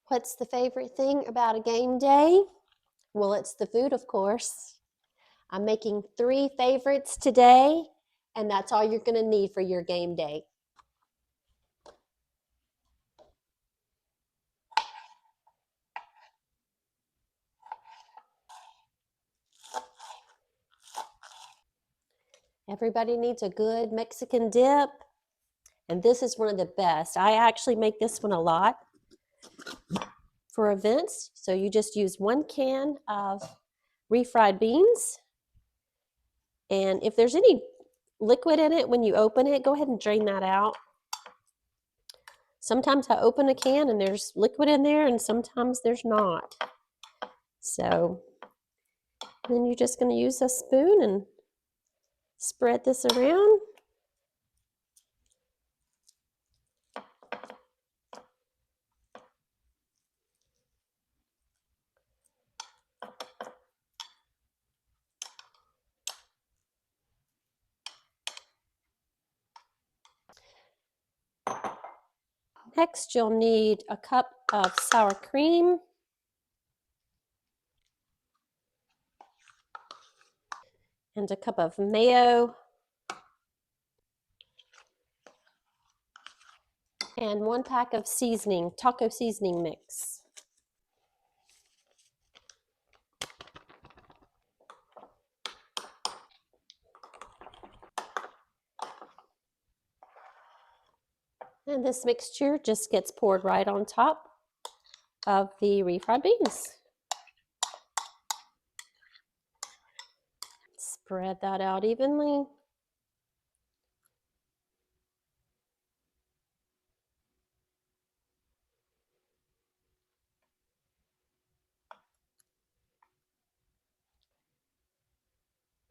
What's the favorite thing about a game day? Well, it's the food, of course. I'm making 3 favorites today, and that's all you're going to need for your game day. Everybody needs a good Mexican dip, and this is one of the best. I actually make this one a lot for events. So you just use 1 can of refried beans, and if there's any liquid in it when you open it, go ahead and drain that out. Sometimes I open a can and there's liquid in there, and sometimes there's not. So then you're just going to use a spoon and spread this around. Next, you'll need a cup of sour cream, and a cup of mayo, and 1 pack of seasoning, taco seasoning mix. And this mixture just gets poured right on top of the refried beans. Spread that out evenly.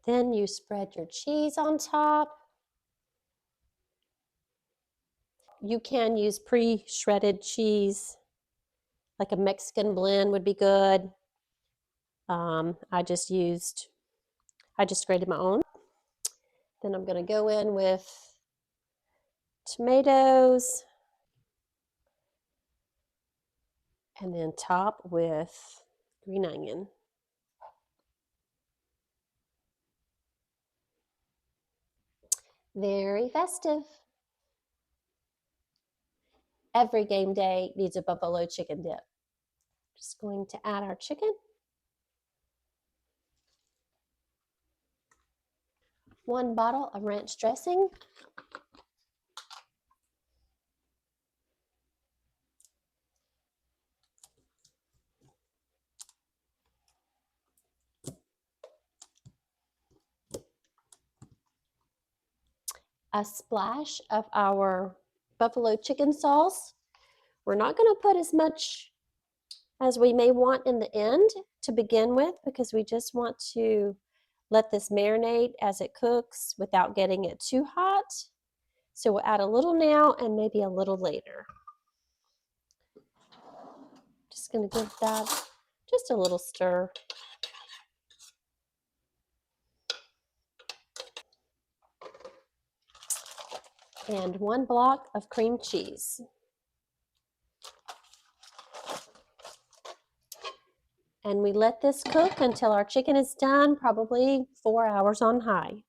Then you spread your cheese on top. You can use pre-shredded cheese, like a Mexican blend would be good. I just grated my own. Then I'm going to go in with tomatoes, and then top with green onion. Very festive. Every game day needs a buffalo chicken dip. Just going to add our chicken. 1 bottle of ranch dressing. A splash of our buffalo chicken sauce. We're not going to put as much as we may want in the end to begin with, because we just want to let this marinate as it cooks without getting it too hot. So we'll add a little now and maybe a little later. Just going to give that just a little stir. And 1 block of cream cheese. And we let this cook until our chicken is done, probably 4 hours on high.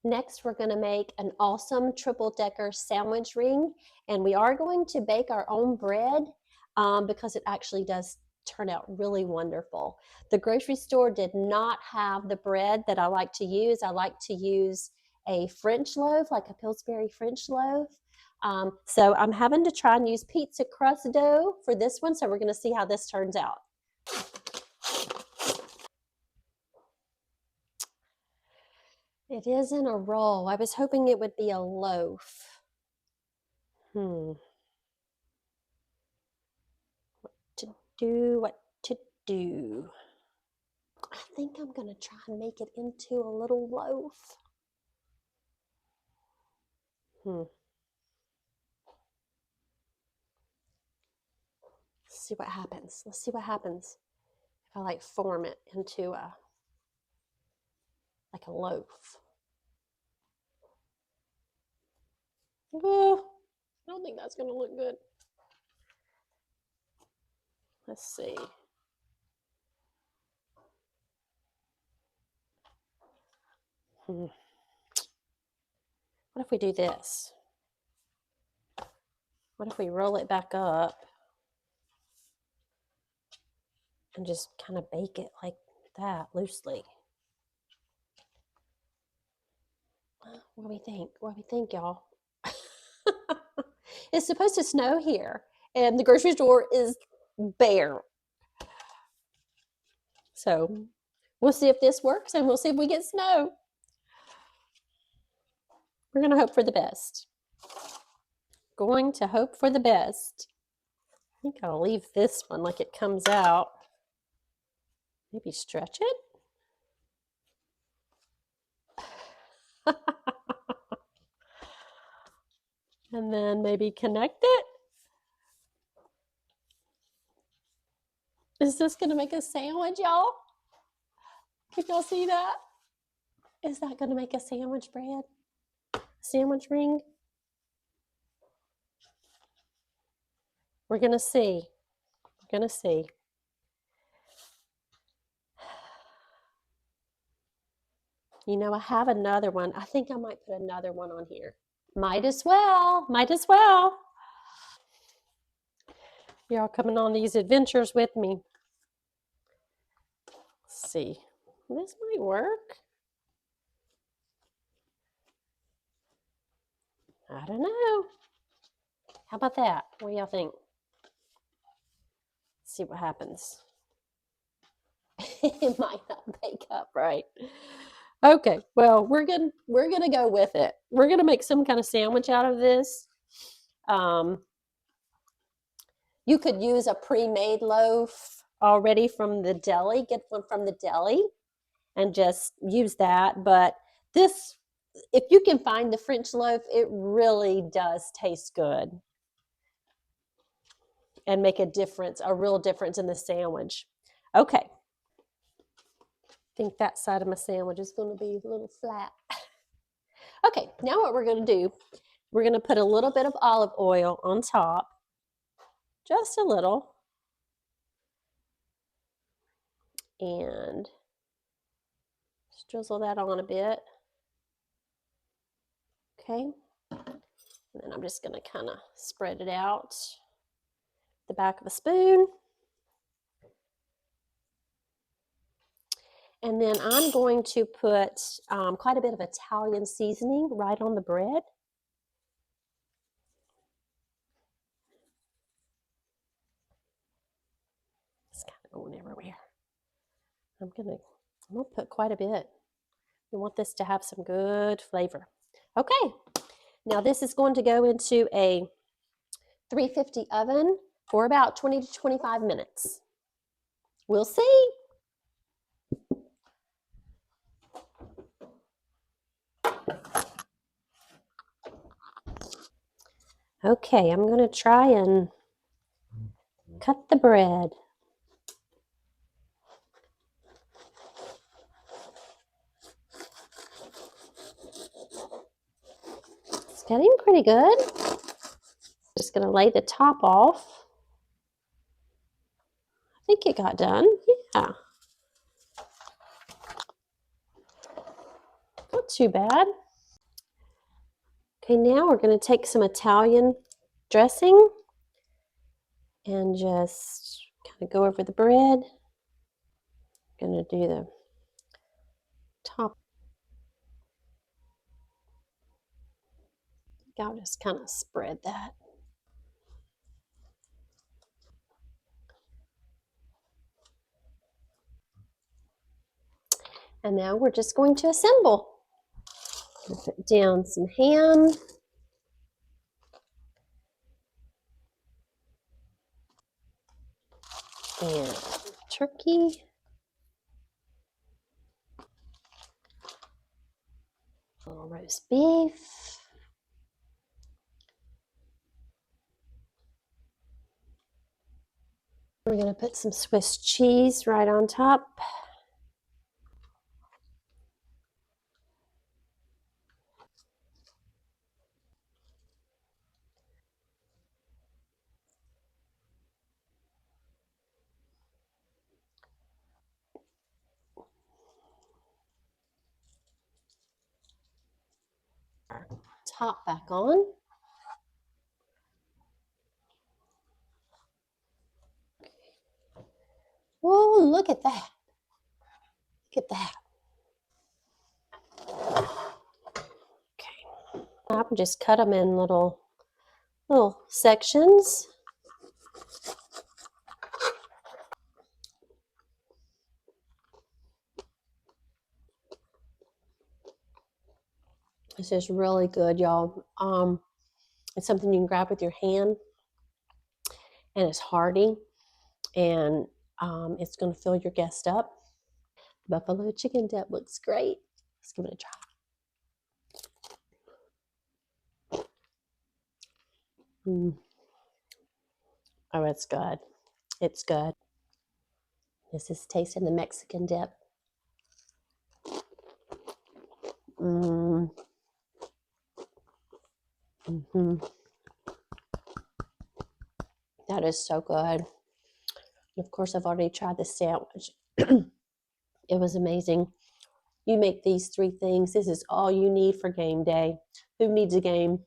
Next, we're going to make an awesome triple-decker sandwich ring, and we are going to bake our own bread because it actually does turn out really wonderful. The grocery store did not have the bread that I like to use. I like to use a French loaf, like a Pillsbury French loaf. So I'm having to try and use pizza crust dough for this one, so we're going to see how this turns out. It is in a roll. I was hoping it would be a loaf. What to do. I think I'm going to try and make it into a little loaf. Let's see what happens. I like form it into like a loaf. Oh, I don't think that's going to look good. Let's see. What if we do this? What if we roll it back up and just kind of bake it like that loosely? What do we think? What do we think, y'all? It's supposed to snow here, and the grocery store is bare. So we'll see if this works, and we'll see if we get snow. We're going to hope for the best. Going to hope for the best. I think I'll leave this one like it comes out. Maybe stretch it. And then maybe connect it. Is this going to make a sandwich, y'all? Can y'all see that? Is that going to make a sandwich bread? Sandwich ring? We're going to see. We're going to see. You know, I have another one. I think I might put another one on here. Might as well. Might as well. Y'all coming on these adventures with me. Let's see. This might work. I don't know. How about that? What do y'all think? Let's see what happens. It might not bake up right. Okay, well, we're gonna go with it. We're gonna make some kind of sandwich out of this. You could use a pre-made loaf already from the deli. Get one from the deli and just use that. But this, if you can find the French loaf, it really does taste good and make a difference, a real difference in the sandwich. Okay. I think that side of my sandwich is going to be a little flat. Okay, now what we're going to do, we're going to put a little bit of olive oil on top, just a little, and just drizzle that on a bit. Okay, and then I'm just going to kind of spread it out the back of a spoon. And then I'm going to put quite a bit of Italian seasoning right on the bread. It's kind of going everywhere. I'm gonna put quite a bit. We want this to have some good flavor. Okay, now this is going to go into a 350 oven for about 20 to 25 minutes. We'll see. Okay, I'm going to try and cut the bread. It's getting pretty good. Just going to lay the top off. I think it got done. Yeah. Not too bad. Okay, now we're going to take some Italian dressing and just kind of go over the bread. I'm going to do the top. I'll just kind of spread that. And now we're just going to assemble. Put down some ham. And turkey. A little roast beef. We're going to put some Swiss cheese right on top. Top back on. Oh, look at that. Look at that. Okay. I'll just cut them in little sections. This is really good, y'all. It's something you can grab with your hand, and it's hearty, and it's going to fill your guest up. Buffalo chicken dip looks great. Let's give it a try. Oh, it's good. It's good. This is tasting the Mexican dip. That is so good. And of course, I've already tried the sandwich. It was amazing. You make these 3 things. This is all you need for game day. Who needs a game?